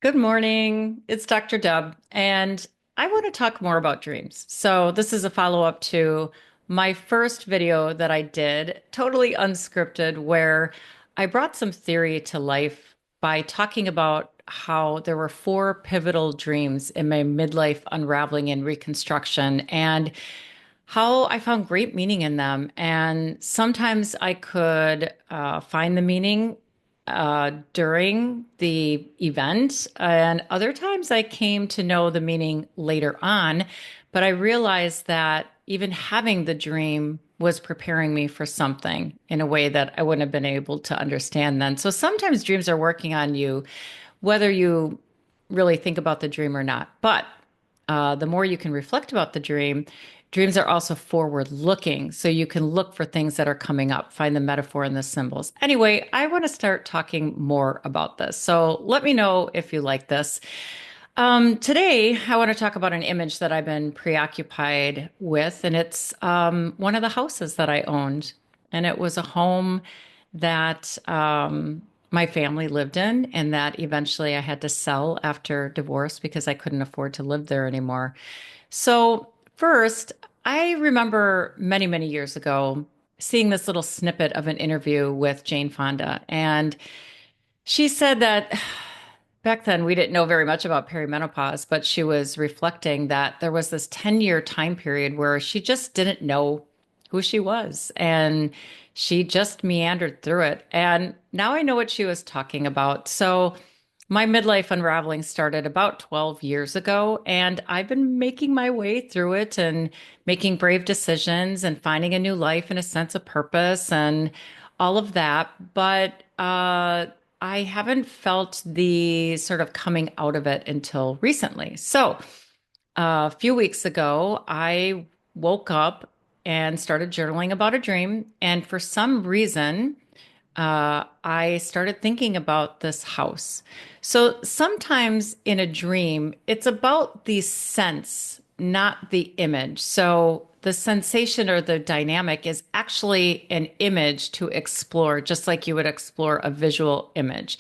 Good morning. It's Dr. Deb, and I want to talk more about dreams. So, this is a follow-up to my first video that I did, totally unscripted, where I brought some theory to life by talking about how there were four pivotal dreams in my midlife unraveling and reconstruction, and how I found great meaning in them. And sometimes I could find the meaning during the event, and other times I came to know the meaning later on. But I realized that even having the dream was preparing me for something in a way that I wouldn't have been able to understand then. So sometimes dreams are working on you, whether you really think about the dream or not. But the more you can reflect about the dream, dreams are also forward looking. So you can look for things that are coming up, find the metaphor and the symbols. Anyway, I want to start talking more about this. So let me know if you like this. Today, I want to talk about an image that I've been preoccupied with, and it's one of the houses that I owned. And it was a home that my family lived in, and that eventually I had to sell after divorce because I couldn't afford to live there anymore. So, first, I remember many, many years ago seeing this little snippet of an interview with Jane Fonda. And she said that back then we didn't know very much about perimenopause, but she was reflecting that there was this 10-year time period where she just didn't know who she was. And she just meandered through it. And now I know what she was talking about. So, my midlife unraveling started about 12 years ago, and I've been making my way through it and making brave decisions and finding a new life and a sense of purpose and all of that. But I haven't felt the sort of coming out of it until recently. So, a few weeks ago, I woke up and started journaling about a dream. And for some reason, I started thinking about this house. So sometimes in a dream, it's about the sense, not the image. So the sensation or the dynamic is actually an image to explore, just like you would explore a visual image.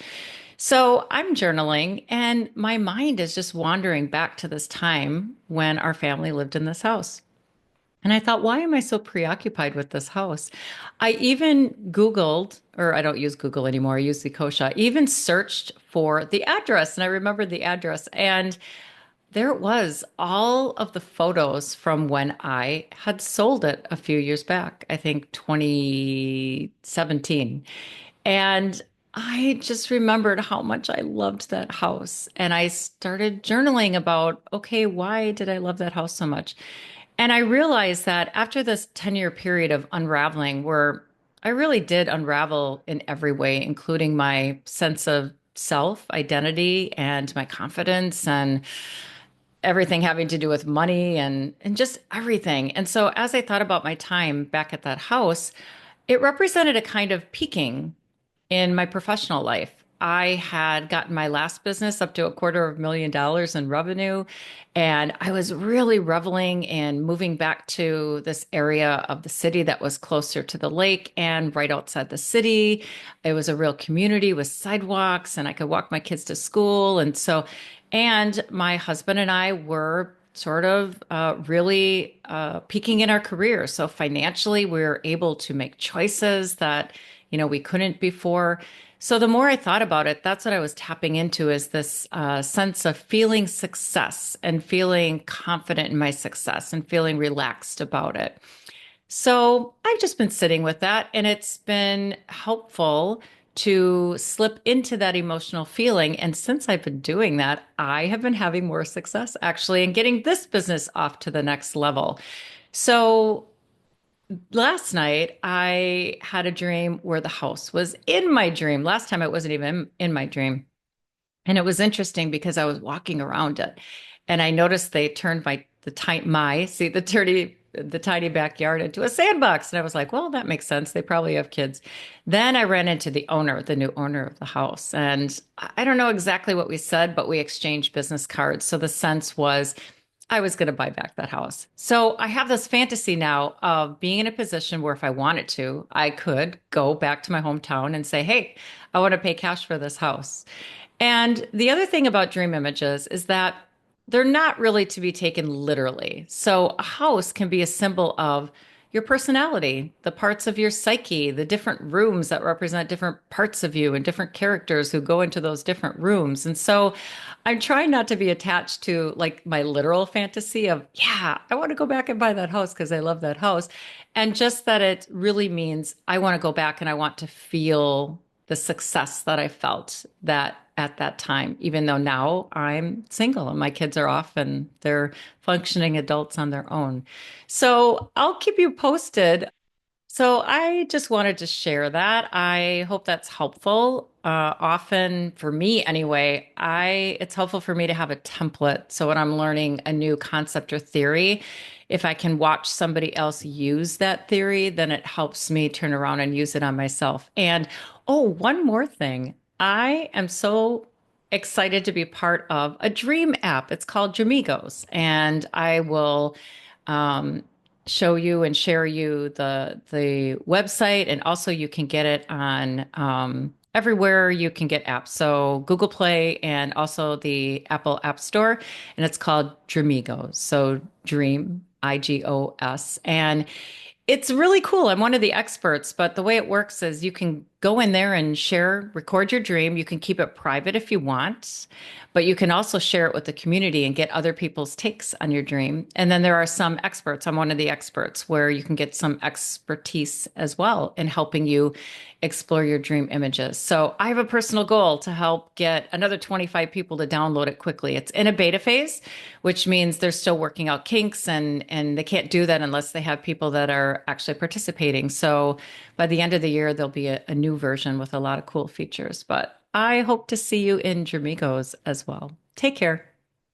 So I'm journaling, and my mind is just wandering back to this time when our family lived in this house. And I thought, why am I so preoccupied with this house? I even Googled, or I don't use Google anymore, I use the Kosha, even searched for the address. And I remembered the address. And there it was, all of the photos from when I had sold it a few years back, I think 2017. And I just remembered how much I loved that house. And I started journaling about, okay, why did I love that house so much? And I realized that after this 10-year period of unraveling, where I really did unravel in every way, including my sense of self, identity, and my confidence, and everything having to do with money and just everything. And so as I thought about my time back at that house, it represented a kind of peaking in my professional life. I had gotten my last business up to $250,000 in revenue, and I was really reveling in moving back to this area of the city that was closer to the lake and right outside the city. It was a real community with sidewalks, and I could walk my kids to school. And my husband and I were sort of really peaking in our careers. So financially, we were able to make choices that we couldn't before. So the more I thought about it, that's what I was tapping into, is this sense of feeling success and feeling confident in my success and feeling relaxed about it. So I've just been sitting with that, and it's been helpful to slip into that emotional feeling. And since I've been doing that, I have been having more success actually and getting this business off to the next level. So last night, I had a dream where the house was in my dream. Last time, it wasn't even in my dream. And it was interesting because I was walking around it and I noticed they turned the tiny backyard into a sandbox. And I was like, well, that makes sense. They probably have kids. Then I ran into the new owner of the house. And I don't know exactly what we said, but we exchanged business cards. So the sense was, I was going to buy back that house. So I have this fantasy now of being in a position where if I wanted to, I could go back to my hometown and say, hey, I want to pay cash for this house. And the other thing about dream images is that they're not really to be taken literally. So a house can be a symbol of your personality, the parts of your psyche, the different rooms that represent different parts of you and different characters who go into those different rooms. And so I'm trying not to be attached to like my literal fantasy of, yeah, I want to go back and buy that house because I love that house. And just that it really means I want to go back and I want to feel the success that I felt that at that time, even though now I'm single and my kids are off and they're functioning adults on their own. So I'll keep you posted. So I just wanted to share that. I hope that's helpful. Often for me anyway, I it's helpful for me to have a template. So when I'm learning a new concept or theory, if I can watch somebody else use that theory, then it helps me turn around and use it on myself. And oh, one more thing. I am so excited to be part of a dream app. It's called Dreamigos, and I will um, show you and share you the website, and also you can get it on everywhere you can get apps. So Google Play and also the Apple App Store, and it's called Dreamigos. So Dream, IGOS, and it's really cool. I'm one of the experts, but the way it works is you can go in there and share, record your dream. You can keep it private if you want, but you can also share it with the community and get other people's takes on your dream. And then there are some experts. I'm one of the experts where you can get some expertise as well in helping you explore your dream images. So I have a personal goal to help get another 25 people to download it quickly. It's in a beta phase, which means they're still working out kinks and they can't do that unless they have people that are actually participating. So by the end of the year, there'll be a new version with a lot of cool features. But I hope to see you in Jamigos as well. Take care.